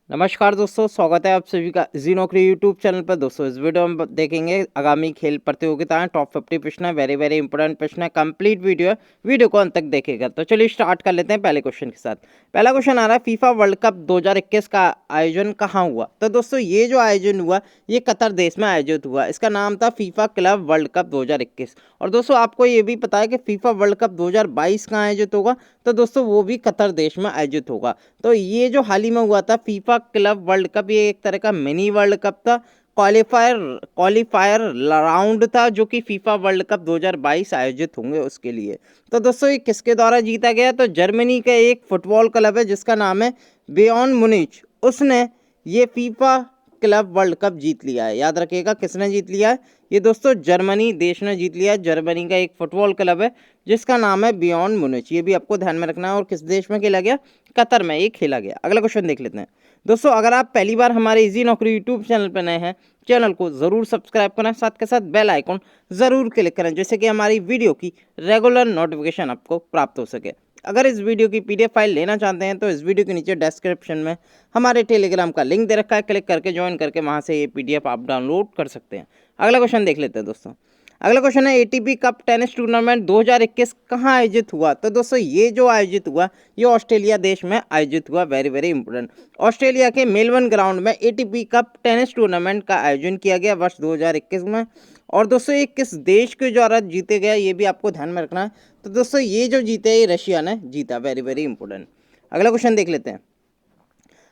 नमस्कार दोस्तों, स्वागत है आप सभी का जी नौकरी यूट्यूब चैनल पर। दोस्तों इस वीडियो में देखेंगे आगामी खेल प्रतियोगिताएं, टॉप 50 प्रश्न है, वेरी वेरी इंपॉर्टेंट प्रश्न है, कंप्लीट वीडियो है, वीडियो को अंत तक देखेगा। तो चलिए स्टार्ट कर लेते हैं पहले क्वेश्चन के साथ। पहला क्वेश्चन आ रहा है, फीफा वर्ल्ड कप 2021 का आयोजन कहाँ हुआ? तो दोस्तों ये जो आयोजन हुआ ये कतर देश में आयोजित हुआ। इसका नाम था फीफा क्लब वर्ल्ड कप 2021। और दोस्तों आपको ये भी पता है कि फीफा वर्ल्ड कप 2022 कहाँ आयोजित होगा? तो दोस्तों वो भी कतर देश में आयोजित होगा। तो ये जो हाल ही में हुआ था फीफा क्लब वर्ल्ड कप, ये एक तरह का मिनी वर्ल्ड कप था। क्वालिफायर राउंड था जो कि फीफा वर्ल्ड कप 2022 आयोजित होंगे उसके लिए। तो दोस्तों ये किसके द्वारा जीता गया? तो जर्मनी का एक फुटबॉल क्लब है जिसका नाम है बायर्न म्यूनिच, उसने ये फीफा क्लब वर्ल्ड कप जीत लिया है। याद रखिएगा किसने जीत लिया है? ये दोस्तों जर्मनी देश ने जीत लिया है। जर्मनी का एक फुटबॉल क्लब है जिसका नाम है बायर्न म्यूनिच, ये भी आपको ध्यान में रखना है। और किस देश में खेला गया? कतर में ये खेला गया। अगला क्वेश्चन देख लेते हैं। दोस्तों अगर आप पहली बार हमारे इजी नौकरी यूट्यूब चैनल पर नए हैं, चैनल को ज़रूर सब्सक्राइब करें, साथ के साथ बेल आइकॉन ज़रूर क्लिक करें जिससे कि हमारी वीडियो की रेगुलर नोटिफिकेशन आपको प्राप्त हो सके। अगर इस वीडियो की पीडीएफ फाइल लेना चाहते हैं तो इस वीडियो के नीचे डिस्क्रिप्शन में हमारे टेलीग्राम का लिंक दे रखा है, क्लिक करके ज्वाइन करके वहाँ से ये पीडीएफ आप डाउनलोड कर सकते हैं। अगला क्वेश्चन देख लेते हैं दोस्तों। अगला क्वेश्चन है, एटीपी कप टेनिस टूर्नामेंट 2021 कहाँ आयोजित हुआ? तो दोस्तों ये जो आयोजित हुआ ये ऑस्ट्रेलिया देश में आयोजित हुआ। Very very important. ऑस्ट्रेलिया के मेलबर्न ग्राउंड में एटीपी कप टेनिस टूर्नामेंट का आयोजन किया गया वर्ष 2021 में। और दोस्तों ये किस देश के द्वारा जीते गया ये भी आपको ध्यान में रखना है। तो दोस्तों ये जो जीते ये रशिया ने जीता। Very very important. अगला क्वेश्चन देख लेते हैं।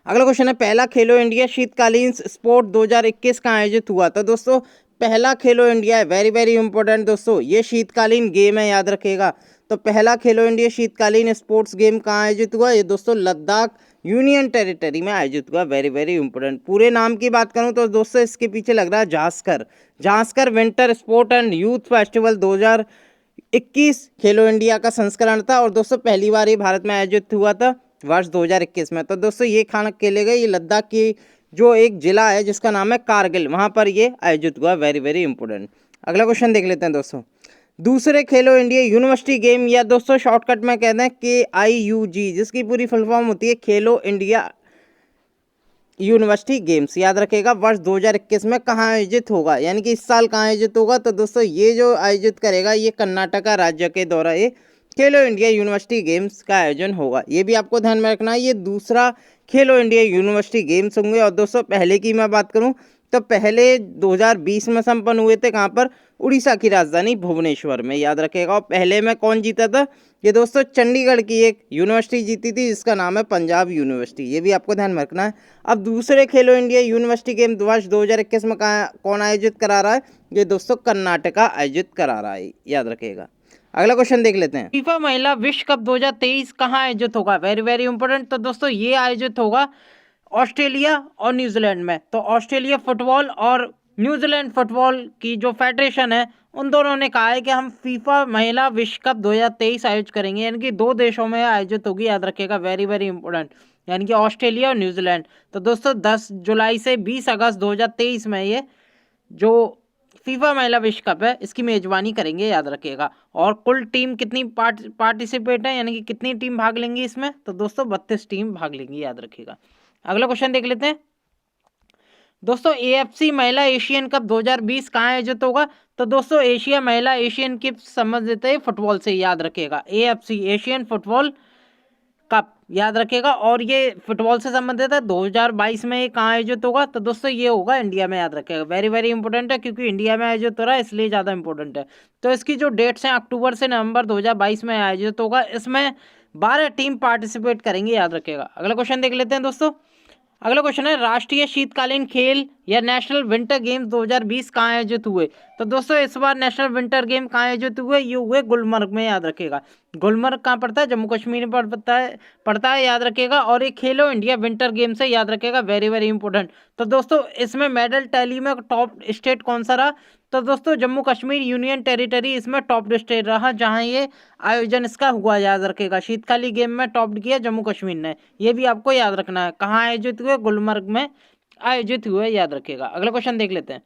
अगला क्वेश्चन है, पहला खेलो इंडिया शीतकालीन स्पोर्ट 2021 का आयोजित हुआ? तो दोस्तों पहला खेलो इंडिया है। वेरी वेरी इंपॉर्टेंट दोस्तों, ये शीतकालीन गेम है, याद रखिएगा। तो पहला खेलो इंडिया शीतकालीन स्पोर्ट्स गेम कहाँ आयोजित हुआ? ये दोस्तों लद्दाख यूनियन टेरिटरी में आयोजित हुआ। Very very important. पूरे नाम की बात करूं तो दोस्तों इसके पीछे लग रहा है Zanskar. Zanskar winter sport and youth festival 2021 Khelo India का संस्करण था। और दोस्तों पहली बार ये भारत में आयोजित हुआ था वर्ष 2021 में। तो दोस्तों ये खाना खेले गए, ये लद्दाख की जो एक जिला है जिसका नाम है कारगिल, वहाँ पर ये आयोजित हुआ। Very very important. अगला क्वेश्चन देख लेते हैं दोस्तों। दूसरे खेलो इंडिया यूनिवर्सिटी गेम, या दोस्तों शॉर्टकट में कहते हैं KIUG, जिसकी पूरी फुल फॉर्म होती है खेलो इंडिया यूनिवर्सिटी गेम्स, याद रखिएगा, वर्ष 2021 में कहाँ आयोजित होगा, यानी कि इस साल कहाँ आयोजित होगा? तो दोस्तों ये जो आयोजित करेगा ये कर्नाटका राज्य के द्वारा ये खेलो इंडिया यूनिवर्सिटी गेम्स का आयोजन होगा। ये भी आपको ध्यान में रखना है। ये दूसरा खेलो इंडिया यूनिवर्सिटी गेम्स होंगे। और दोस्तों पहले की मैं बात करूं तो पहले 2020 में संपन्न हुए थे। कहाँ पर? उड़ीसा की राजधानी भुवनेश्वर में, याद रखेगा। और पहले में कौन जीता था? ये दोस्तों चंडीगढ़ की एक यूनिवर्सिटी जीती थी जिसका नाम है पंजाब यूनिवर्सिटी। ये भी आपको ध्यान में रखना है। अब दूसरे खेलो इंडिया यूनिवर्सिटी गेम वर्ष 2021 में कौन आयोजित करा रहा है? ये दोस्तों कर्नाटका आयोजित करा रहा है, याद रखिएगा। अगला क्वेश्चन देख लेते हैं। फीफा महिला विश्व कप 2023 कहाँ आयोजित होगा? Very very important. तो दोस्तों ये आयोजित होगा ऑस्ट्रेलिया और न्यूजीलैंड में। तो ऑस्ट्रेलिया फुटबॉल और न्यूजीलैंड फुटबॉल की जो फेडरेशन है उन दोनों ने कहा है कि हम फीफा महिला विश्व कप 2023 आयोजित करेंगे, यानी कि दो देशों में आयोजित होगी, याद रखिएगा। वेरी वेरी इंपॉर्टेंट, यानी कि ऑस्ट्रेलिया और न्यूजीलैंड। तो दोस्तों 10 जुलाई से 20 अगस्त 2023 में ये जो फीफा महिला विश्व कप है इसकी मेजबानी करेंगे, याद रखिएगा। और कुल टीम कितनी पार्टिसिपेट है, यानी कि कितनी टीम भाग लेंगी इसमें? तो दोस्तों 32 टीम भाग लेंगी, याद रखिएगा। अगला क्वेश्चन देख लेते हैं दोस्तों। AFC महिला एशियन कप 2020 कहाँ आयोजित होगा? तो दोस्तों एशिया महिला एशियन कप संबंधित है फुटबॉल से, याद रखिएगा। AFC एशियन फुटबॉल कप, याद रखिएगा। और ये फुटबॉल से संबंधित है। 2022 में ये कहाँ आयोजित होगा? तो दोस्तों ये होगा इंडिया में, याद रखिएगा। वेरी वेरी इंपॉर्टेंट है क्योंकि इंडिया में आयोजित हो रहा है इसलिए ज़्यादा इंपॉर्टेंट है। तो इसकी जो डेट्स हैं अक्टूबर से नवंबर 2022 में आयोजित होगा। इसमें 12 टीम पार्टिसिपेट करेंगे, याद रखिएगा। अगला क्वेश्चन देख लेते हैं दोस्तों। अगला क्वेश्चन है, राष्ट्रीय शीतकालीन खेल या नेशनल विंटर गेम्स 2020 कहाँ आयोजित हुए? तो दोस्तों इस बार नेशनल विंटर गेम कहाँ आयोजित हुए? ये हुए गुलमर्ग में, याद रखिएगा। गुलमर्ग कहाँ पड़ता है? जम्मू कश्मीर में पड़ता है, याद रखिएगा। और ये खेलो इंडिया विंटर गेम्स है, याद रखिएगा। Very very important. तो दोस्तों इसमें मेडल टैली में टॉप स्टेट कौन सा रहा? तो दोस्तों जम्मू कश्मीर यूनियन टेरिटरी इसमें टॉप स्टेट रहा जहां ये आयोजन इसका हुआ, याद रखेगा। शीतकालीन गेम में टॉप किया जम्मू कश्मीर ने, ये भी आपको याद रखना है। कहाँ आयोजित हुए? गुलमर्ग में आयोजित हुए, याद रखेगा। अगला क्वेश्चन देख लेते हैं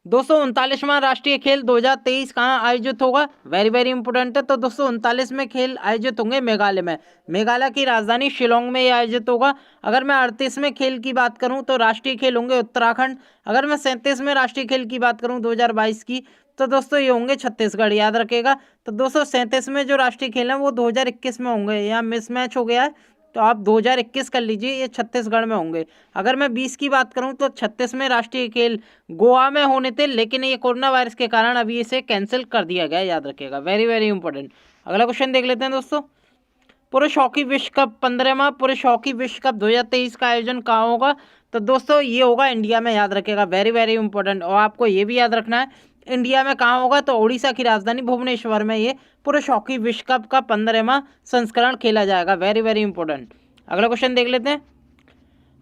239वां राष्ट्रीय खेल 2023 कहाँ आयोजित होगा? वेरी वेरी इंपॉर्टेंट है। तो 239वें खेल आयोजित होंगे मेघालय में। मेघालय की राजधानी शिलोंग में ये आयोजित होगा। अगर मैं 38वें खेल की बात करूं तो राष्ट्रीय खेल होंगे उत्तराखंड। अगर मैं 37वें राष्ट्रीय खेल की बात करूं 2022 की, तो दोस्तों ये होंगे छत्तीसगढ़, याद रखेगा। तो 237वें जो राष्ट्रीय खेल हैं वो 2021 में होंगे। यहाँ मिसमैच हो गया है, तो आप 2021 कर लीजिए, ये छत्तीसगढ़ में होंगे। अगर मैं 20 की बात करूं तो 36वें राष्ट्रीय खेल गोवा में होने थे, लेकिन ये कोरोना वायरस के कारण अभी इसे कैंसिल कर दिया गया, याद रखिएगा। Very very important. अगला क्वेश्चन देख लेते हैं दोस्तों। पुरुष हॉकी विश्व कप 15वां पुरुष हॉकी विश्व कप 2023 का आयोजन कहाँ होगा? तो दोस्तों ये होगा इंडिया में, याद रखिएगा। Very very important. और आपको ये भी याद रखना है इंडिया में कहाँ होगा, तो उड़ीसा की राजधानी भुवनेश्वर में ये पुरुष हॉकी विश्व कप का 15वां संस्करण खेला जाएगा। Very very important. अगला क्वेश्चन देख लेते हैं।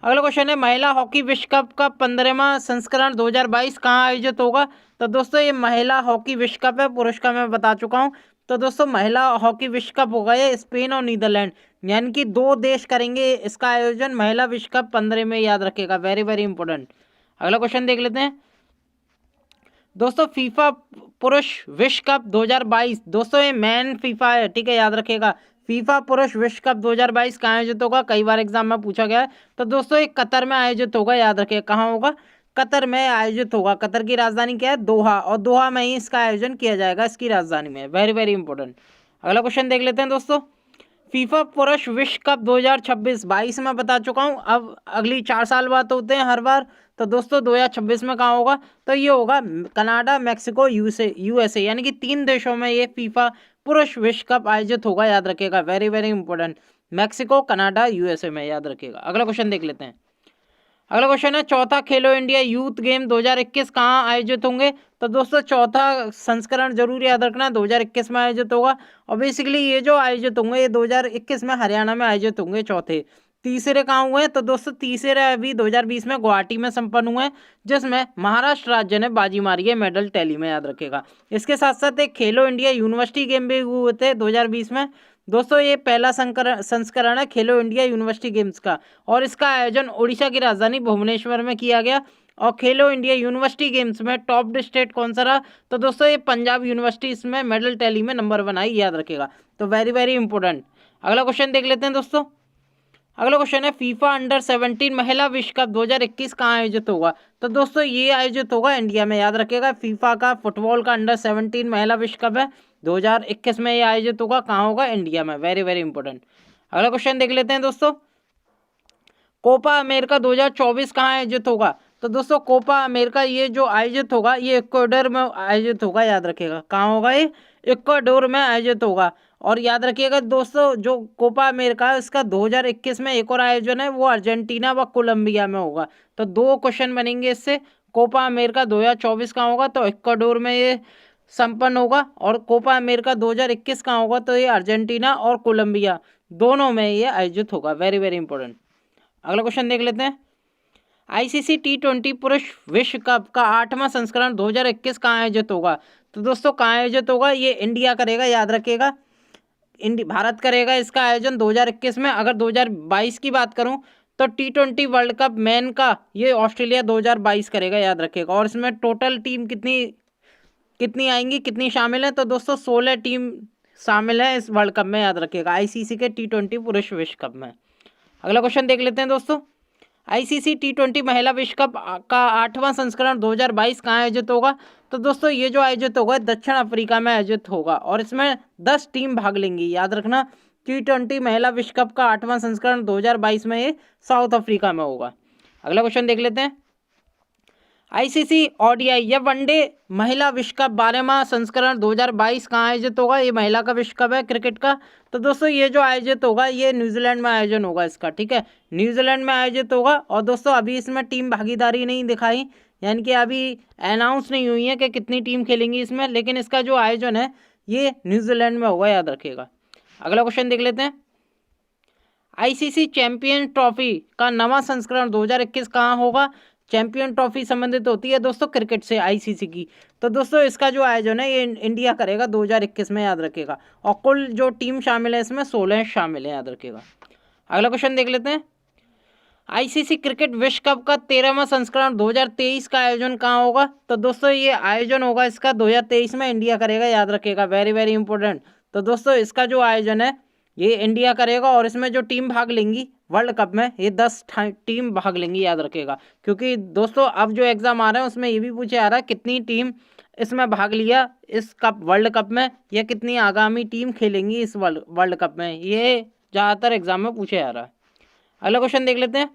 अगला क्वेश्चन है महिला हॉकी विश्व कप का 15वां संस्करण 2022 कहाँ आयोजित होगा? तो दोस्तों ये महिला हॉकी विश्व कप है, पुरुष का मैं बता चुका हूँ। तो दोस्तों महिला हॉकी विश्व कप होगा ये स्पेन और नीदरलैंड, यानी कि 2 देश करेंगे इसका आयोजन। महिला विश्व कप 15 में, याद रखिएगा। Very very important. अगला क्वेश्चन देख लेते हैं दोस्तों। फीफा पुरुष विश्व कप 2022, दोस्तों ये मैन फीफा है, ठीक है, याद रखिएगा। फीफा पुरुष विश्व कप 2022 कहाँ आयोजित होगा? कई बार एग्जाम में पूछा गया है। तो दोस्तों ये कतर में आयोजित होगा, याद रखिए। कहाँ होगा? कतर में आयोजित होगा। कतर की राजधानी क्या है? दोहा। और दोहा में ही इसका आयोजन किया जाएगा, इसकी राजधानी में। Very very important. अगला क्वेश्चन देख लेते हैं दोस्तों। फीफा पुरुष विश्व कप 2026-22 में बता चुका हूँ। अब अगली 4 साल बाद होते हैं हर बार। तो दोस्तों 2026 में कहाँ होगा? तो ये होगा कनाडा, मैक्सिको, यूएसए, यानी कि 3 देशों में ये फीफा पुरुष विश्व कप आयोजित होगा, याद रखिएगा। Very very important. Mexico, Canada, USA में, याद रखिएगा। अगला क्वेश्चन देख लेते हैं। अगला क्वेश्चन है चौथा खेलो इंडिया यूथ गेम 2021 कहाँ आयोजित होंगे? तो दोस्तों चौथा संस्करण जरूर याद रखना, 2021 में आयोजित होगा। और बेसिकली ये जो आयोजित होंगे ये 2021 में हरियाणा में आयोजित होंगे चौथे। तीसरे कहाँ हुए हैं? तो दोस्तों तीसरे अभी 2020 में गुवाहाटी में संपन्न हुए हैं, जिसमें महाराष्ट्र राज्य ने बाजी मारी है मेडल टैली में, याद रखेगा। इसके साथ साथ एक खेलो इंडिया यूनिवर्सिटी गेम भी हुए थे 2020 में। दोस्तों ये पहला संस्करण है खेलो इंडिया यूनिवर्सिटी गेम्स का, और इसका आयोजन उड़ीसा की राजधानी भुवनेश्वर में किया गया। और खेलो इंडिया यूनिवर्सिटी गेम्स में टॉप स्टेट कौन सा रहा? तो दोस्तों ये पंजाब यूनिवर्सिटी इसमें मेडल टैली में नंबर 1 आई, याद रखेगा। तो वेरी वेरी इंपॉर्टेंट। अगला क्वेश्चन देख लेते हैं दोस्तों। अगला क्वेश्चन है फीफा अंडर 17 महिला विश्व कप 2021 कहाँ आयोजित होगा? तो दोस्तों ये आयोजित होगा इंडिया में, याद रखिएगा। फीफा का फुटबॉल का अंडर 17 महिला विश्व कप है, 2021 में ये आयोजित होगा। कहाँ होगा? इंडिया में। Very very important. अगला क्वेश्चन देख लेते हैं दोस्तों। कोपा अमेरिका 2024 कहाँ आयोजित होगा? तो दोस्तों कोपा अमेरिका ये जो आयोजित होगा ये इक्वाडोर में आयोजित होगा, याद रखिएगा। कहाँ होगा? ये इक्वाडोर में आयोजित होगा। और याद रखिएगा दोस्तों जो कोपा अमेरिका है इसका 2021 में एक और आयोजन है, वो अर्जेंटीना व कोलंबिया में होगा। तो 2 क्वेश्चन बनेंगे इससे। कोपा अमेरिका 2024 कहाँ होगा? तो इक्वाडोर में ये संपन्न होगा। और कोपा अमेरिका 2021 कहाँ होगा? तो ये अर्जेंटीना और कोलंबिया दोनों में ये आयोजित होगा। Very very important. अगला क्वेश्चन देख लेते हैं। आईसीसी T20 पुरुष विश्व कप का 8वां संस्करण 2021 कहाँ आयोजित होगा? तो दोस्तों कहाँ आयोजित होगा? ये इंडिया करेगा, याद रखिएगा। भारत करेगा इसका आयोजन 2021 में। अगर 2022 की बात करूं तो T20 वर्ल्ड कप मैन का ये ऑस्ट्रेलिया 2022 करेगा, याद रखिएगा। और इसमें टोटल टीम कितनी आएंगी, कितनी शामिल है? तो दोस्तों 16 टीम शामिल है इस वर्ल्ड कप में, याद रखिएगा। आईसीसी के T20 पुरुष विश्व कप में। अगला क्वेश्चन देख लेते हैं दोस्तों। आईसीसी T20 महिला विश्व कप का 8वां संस्करण 2022 कहाँ आयोजित होगा? तो दोस्तों ये जो आयोजित होगा दक्षिण अफ्रीका में आयोजित होगा, और इसमें 10 टीम भाग लेंगी, याद रखना। T20 महिला विश्व कप का 8वां संस्करण 2022 में ये साउथ अफ्रीका में होगा। अगला क्वेश्चन देख लेते हैं। आईसीसी ओडीआई या वनडे महिला विश्व कप 12वां संस्करण 2022 कहाँ आयोजित होगा? ये महिला का विश्व कप है क्रिकेट का। तो दोस्तों ये जो आयोजित होगा ये न्यूजीलैंड में आयोजन होगा इसका, ठीक है। न्यूजीलैंड में आयोजित होगा। और दोस्तों अभी इसमें टीम भागीदारी नहीं दिखाई, यानी कि अभी अनाउंस नहीं हुई है कि कितनी टीम खेलेंगी इसमें, लेकिन इसका जो आयोजन है ये न्यूजीलैंड में होगा, याद रखिएगा। अगला क्वेश्चन देख लेते हैं। आईसीसी चैंपियन ट्रॉफी का 9वां संस्करण 2021 कहाँ होगा? चैंपियन ट्रॉफी संबंधित होती है दोस्तों क्रिकेट से, आईसीसी की। तो दोस्तों इसका जो आयोजन है ये इंडिया करेगा 2021 में, याद रखिएगा। और कुल जो टीम शामिल है इसमें 16 शामिल है, याद रखिएगा। अगला क्वेश्चन देख लेते हैं। आईसीसी क्रिकेट विश्व कप का 13वां संस्करण 2023 का आयोजन कहाँ होगा? तो दोस्तों ये आयोजन होगा इसका 2023 में इंडिया करेगा, याद रखिएगा, वेरी वेरी इंपॉर्टेंट। तो दोस्तों इसका जो आयोजन है ये इंडिया करेगा और इसमें जो टीम भाग लेंगी वर्ल्ड कप में ये 10 टीम भाग लेंगी, याद रखिएगा। क्योंकि दोस्तों अब जो एग्जाम आ रहे हैं उसमें ये भी पूछा जा रहा है कितनी टीम इसमें भाग लिया इस कप वर्ल्ड कप में, या कितनी आगामी टीम खेलेंगी इस वर्ल्ड कप में, ये ज़्यादातर एग्जाम में पूछा जा रहा है। अगला क्वेश्चन देख लेते हैं।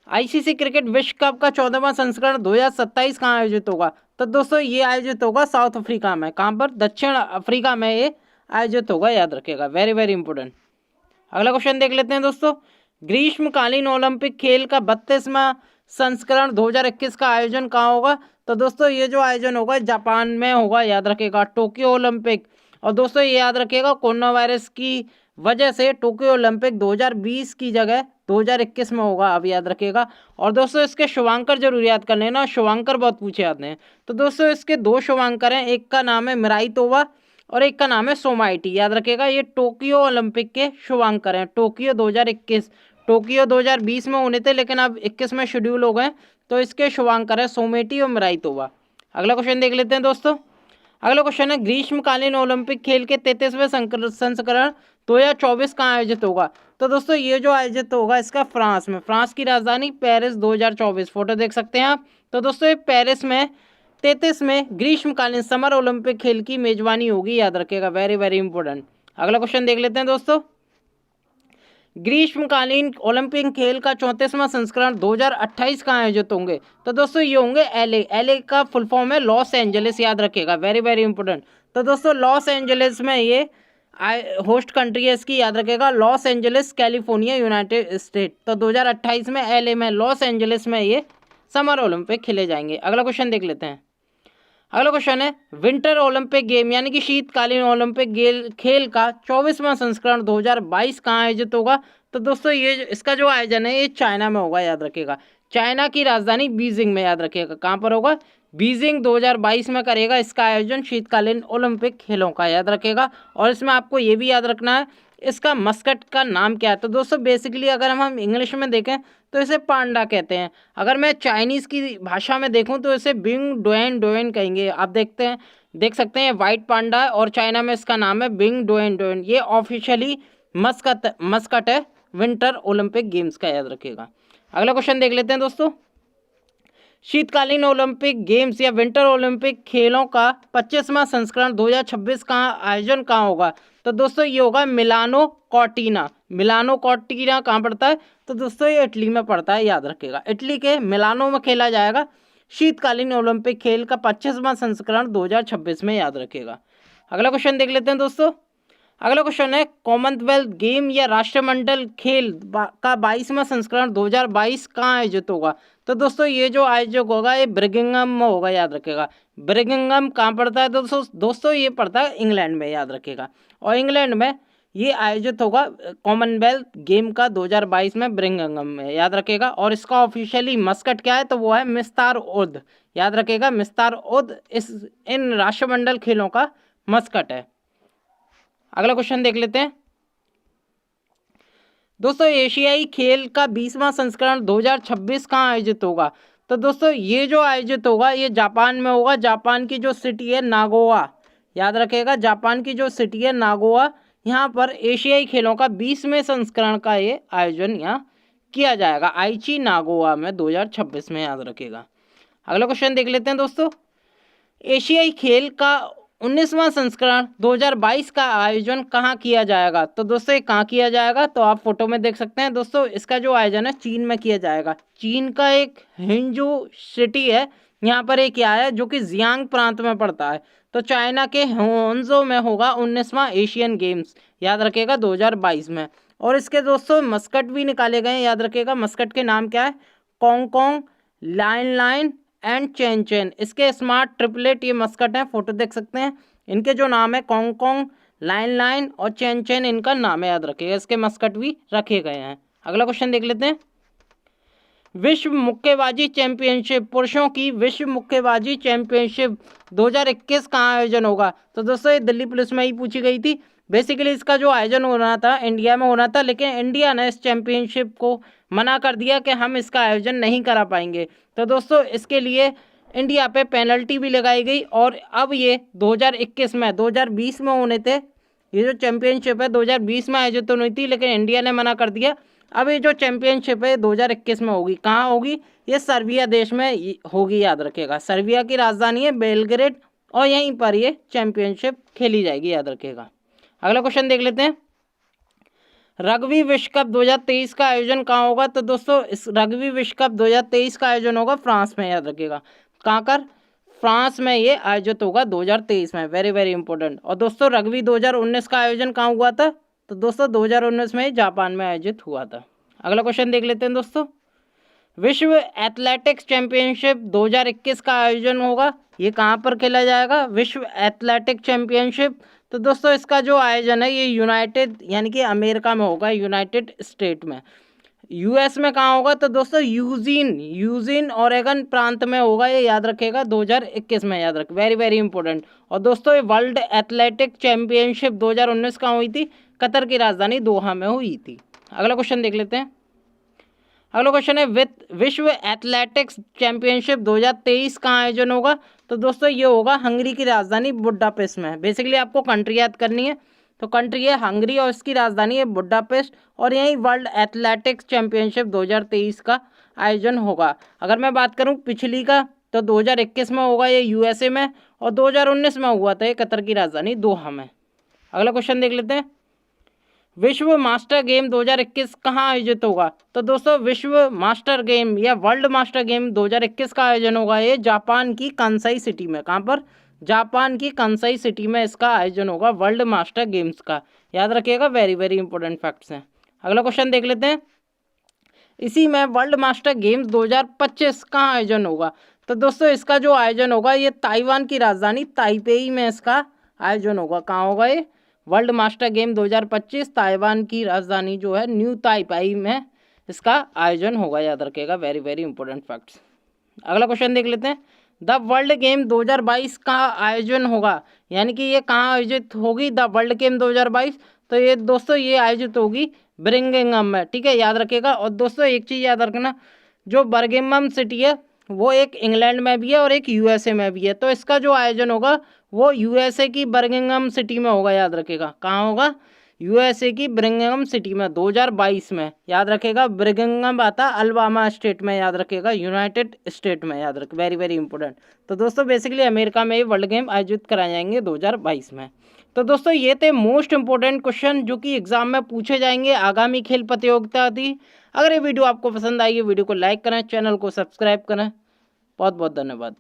आईसीसी क्रिकेट विश्व कप का 14वां संस्करण 2027 कहाँ आयोजित होगा? तो दोस्तों ये आयोजित होगा साउथ अफ्रीका में। कहाँ पर? दक्षिण अफ्रीका में ये आयोजित होगा, याद रखिएगा, वेरी वेरी इंपॉर्टेंट। अगला क्वेश्चन देख लेते हैं दोस्तों। ग्रीष्मकालीन ओलंपिक खेल का 32वां संस्करण 2021 का आयोजन कहाँ होगा? तो दोस्तों ये जो आयोजन होगा जापान में होगा, याद रखिएगा, टोक्यो ओलंपिक। और दोस्तों ये याद रखिएगा कोरोना वायरस की वजह से टोक्यो ओलंपिक 2020 की जगह 2021 में होगा, अब याद रखिएगा। और दोस्तों इसके शुभांकर जरूर याद कर लेना, शुभांकर बहुत पूछे जाते हैं। तो दोस्तों इसके 2 शुभांकर हैं, एक का नाम है मिराई तोवा और एक का नाम है सोमाइटी, याद रखिएगा। ये टोक्यो ओलंपिक के शुभांकर हैं। टोक्यो 2021, टोक्यो 2020 में होने थे लेकिन अब 21 में शेड्यूल हो गए, तो इसके शुभांकर है सोमेटी और मिराई तोवा। अगला क्वेश्चन देख लेते हैं दोस्तों। अगला क्वेश्चन है ग्रीष्मकालीन ओलंपिक खेल के 33वें संस्करण 2024 कहाँ आयोजित होगा? तो दोस्तों ये जो आयोजित होगा इसका फ्रांस में, फ्रांस की राजधानी पेरिस, 2024, फोटो देख सकते हैं आप। तो दोस्तों ये पेरिस में 33 में ग्रीष्मकालीन समर ओलंपिक खेल की मेजबानी होगी, याद रखिएगा, वेरी वेरी इंपॉर्टेंट। अगला क्वेश्चन देख लेते हैं दोस्तों। ग्रीष्मकालीन ओलंपिक खेल का 34वां संस्करण 2028 कहाँ आयोजित होंगे? तो दोस्तों ये होंगे एलए का फुल फॉर्म है लॉस एंजलिस, याद रखिएगा, वेरी वेरी इंपॉर्टेंट। तो दोस्तों लॉस एंजलिस में ये होस्ट कंट्री है इसकी, याद रखिएगा, Los Angeles California United state. तो 2028 में एलए में लॉस एंजलिस में ये समर ओलंपिक खेले जाएंगे। अगला क्वेश्चन देख लेते हैं। अगला क्वेश्चन है विंटर ओलंपिक गेम यानी कि शीतकालीन ओलंपिक खेल का 24वां संस्करण 2022 कहाँ आयोजित होगा? तो दोस्तों ये इसका जो आयोजन है ये चाइना में होगा, याद रखिएगा, चाइना की राजधानी बीजिंग में, याद रखिएगा, कहाँ पर होगा? बीजिंग 2022 में करेगा इसका आयोजन शीतकालीन ओलंपिक खेलों का, याद रखिएगा। और इसमें आपको ये भी याद रखना है इसका मस्कट का नाम क्या है। तो दोस्तों बेसिकली अगर हम इंग्लिश में देखें तो इसे पांडा कहते हैं, अगर मैं चाइनीज़ की भाषा में देखूं तो इसे बिंग डोएन डोएन कहेंगे। आप देख सकते हैं वाइट पांडा है और चाइना में इसका नाम है बिंग डोएन डोएन। ये ऑफिशियली मस्कट है विंटर ओलंपिक गेम्स का, याद रखिएगा। अगला क्वेश्चन देख लेते हैं दोस्तों। शीतकालीन ओलंपिक गेम्स या विंटर ओलंपिक खेलों का 25वां संस्करण 2026 का आयोजन कहाँ होगा? तो दोस्तों ये होगा मिलानो कॉर्टिना। मिलानो कॉर्टिना कहाँ पड़ता है? तो दोस्तों ये इटली में पड़ता है, याद रखिएगा, इटली के मिलानो में खेला जाएगा शीतकालीन ओलंपिक खेल का 25वां संस्करण 2026 में, याद रखिएगा। अगला क्वेश्चन देख लेते हैं दोस्तों। अगला क्वेश्चन है कॉमनवेल्थ गेम या राष्ट्रमंडल खेल का 22वां संस्करण 2022 कहाँ आयोजित होगा? तो दोस्तों ये जो आयोजक होगा ये ब्रिमिंघम में होगा, याद रखिएगा। ब्रिमिंघम कहाँ पड़ता है? दोस्तों ये पड़ता है इंग्लैंड में, याद रखिएगा। और इंग्लैंड में ये आयोजित होगा कॉमनवेल्थ गेम का 2022 में ब्रिमिंघम में, याद रखिएगा। और इसका ऑफिशियली मस्कट क्या है? तो वो है मिस्तार उद, याद रखिएगा, मिस्तार उद इन राष्ट्रमंडल खेलों का मस्कट है। अगला क्वेश्चन देख लेते हैं दोस्तों। एशियाई खेल का 20वां संस्करण 2026 कहाँ आयोजित होगा? तो दोस्तों ये जो आयोजित होगा ये जापान में होगा। जापान की जो सिटी है नागोया, याद रखिएगा, जापान की जो सिटी है नागोया, यहाँ पर एशियाई खेलों का 20वें संस्करण का ये आयोजन यहाँ किया जाएगा आईची नागोया में 2026 में, याद रखिएगा। अगला क्वेश्चन देख लेते हैं दोस्तों। एशियाई खेल का 19वां संस्करण 2022 का आयोजन कहाँ किया जाएगा? तो दोस्तों ये कहाँ किया जाएगा? तो आप फोटो में देख सकते हैं दोस्तों, इसका जो आयोजन है चीन में किया जाएगा। चीन का एक हिंजू सिटी है यहाँ पर एक क्या है जो कि जियांग प्रांत में पड़ता है। तो चाइना के होंजो में होगा 19वां एशियन गेम्स, याद रखिएगा, 2022 में। और इसके दोस्तों मस्कट भी निकाले गए हैं, याद रखिएगा। मस्कट के नाम क्या है? कॉन्ग लाइन लाइन एंड चैन चैन। इसके स्मार्ट ट्रिपलेट ये मस्कट हैं, फोटो देख सकते हैं। इनके जो नाम है कॉन्ग लाइन लाइन और चैन चैन इनका नाम है, याद रखिएगा। इसके मस्कट भी रखे गए हैं। अगला क्वेश्चन देख लेते हैं। विश्व मुक्केबाजी चैंपियनशिप, पुरुषों की विश्व मुक्केबाजी चैंपियनशिप 2021 कहाँ आयोजन होगा? तो दोस्तों ये दिल्ली पुलिस में ही पूछी गई थी। बेसिकली इसका जो आयोजन होना था इंडिया में होना था, लेकिन इंडिया ने इस चैंपियनशिप को मना कर दिया कि हम इसका आयोजन नहीं करा पाएंगे। तो दोस्तों इसके लिए इंडिया पे पेनल्टी भी लगाई गई और अब ये 2021 में 2020 में होने थे। ये जो चैंपियनशिप है 2020 में आयोजित होनी थी, लेकिन इंडिया ने मना कर दिया। अब ये जो चैंपियनशिप है 2021 में होगी। कहाँ होगी? ये सर्बिया देश में होगी, याद रखिएगा। सर्बिया की राजधानी है बेलग्रेड और यहीं पर ये चैंपियनशिप खेली जाएगी, याद रखिएगा। अगला क्वेश्चन देख लेते हैं। रग्बी विश्व कप 2023 का आयोजन कहाँ होगा? तो दोस्तों इस रग्बी विश्व कप 2023 का आयोजन होगा फ्रांस में, याद रखिएगा। कहाँ कर? फ्रांस में ये आयोजित होगा 2023 में। Very very important. और दोस्तों रग्बी 2019 का आयोजन कहाँ हुआ था? तो दोस्तों 2019 में जापान में आयोजित हुआ था। अगला क्वेश्चन देख लेते हैं दोस्तों। विश्व एथलेटिक्स चैंपियनशिप 2021 का आयोजन होगा, ये कहाँ पर खेला जाएगा? विश्व एथलेटिक चैंपियनशिप। तो दोस्तों इसका जो आयोजन है ये यूनाइटेड यानी कि अमेरिका में होगा, यूनाइटेड स्टेट में। यूएस में कहाँ होगा? तो दोस्तों यूजीन ओरेगन प्रांत में होगा, ये याद रखेगा 2021 में, याद रख। Very very important. और दोस्तों ये वर्ल्ड एथलेटिक चैंपियनशिप 2019 कहाँ हुई थी? कतर की राजधानी दोहा में हुई थी। अगला क्वेश्चन देख लेते हैं। अगला क्वेश्चन है विश्व एथलेटिक्स चैंपियनशिप 2023 कहाँ आयोजन होगा? तो दोस्तों ये होगा हंगरी की राजधानी बुडापेस्ट में। बेसिकली आपको कंट्री याद करनी है, तो कंट्री है हंगरी और इसकी राजधानी है बुडापेस्ट और यहीं वर्ल्ड एथलेटिक्स चैंपियनशिप 2023 का आयोजन होगा। अगर मैं बात करूं पिछली का तो 2021 में होगा ये यूएसए में और 2019 में हुआ था ये कतर की राजधानी दोहा में। अगला क्वेश्चन देख लेते हैं। विश्व मास्टर गेम 2021 कहाँ आयोजित होगा? तो दोस्तों विश्व मास्टर गेम या वर्ल्ड मास्टर गेम 2021 का आयोजन होगा ये जापान की कांसाई सिटी में। कहाँ पर? जापान की कांसाई सिटी में इसका आयोजन होगा वर्ल्ड मास्टर गेम्स का, याद रखिएगा। वेरी वेरी इंपॉर्टेंट फैक्ट्स हैं। अगला क्वेश्चन देख लेते हैं। इसी में वर्ल्ड मास्टर गेम्स 2025 कहाँ आयोजन होगा? तो दोस्तों इसका जो आयोजन होगा ये ताइवान की राजधानी ताइपेई में इसका आयोजन होगा। कहाँ होगा ये? वर्ल्ड मास्टर गेम 2025 ताइवान की राजधानी जो है न्यू ताइपाई में इसका आयोजन होगा, याद रखिएगा। Very very important facts. अगला क्वेश्चन देख लेते हैं। द वर्ल्ड गेम 2022 का आयोजन होगा, यानी कि ये कहाँ आयोजित होगी द वर्ल्ड गेम 2022? तो ये दोस्तों ये आयोजित होगी बर्मिंघम में, ठीक है, याद रखिएगा। और दोस्तों एक चीज़ याद रखना, जो बर्मिंघम सिटी है वो एक इंग्लैंड में भी है और एक यूएसए में भी है। तो इसका जो आयोजन होगा वो यूएसए की बर्मिंघम सिटी में होगा, याद रखेगा। कहाँ होगा? यूएसए की बर्मिंघम सिटी में 2022 में, याद रखेगा। बर्मिंघम आता अलाबामा स्टेट में, याद रखेगा, यूनाइटेड स्टेट में, याद रख। Very very important. तो दोस्तों बेसिकली अमेरिका में वर्ल्ड गेम आयोजित कराए जाएंगे 2022 में। तो दोस्तों ये थे मोस्ट इंपॉर्टेंट क्वेश्चन जो कि एग्जाम में पूछे जाएंगे आगामी खेल प्रतियोगिता थी। अगर ये वीडियो आपको पसंद आई, वीडियो को लाइक करें, चैनल को सब्सक्राइब करें। बहुत बहुत धन्यवाद।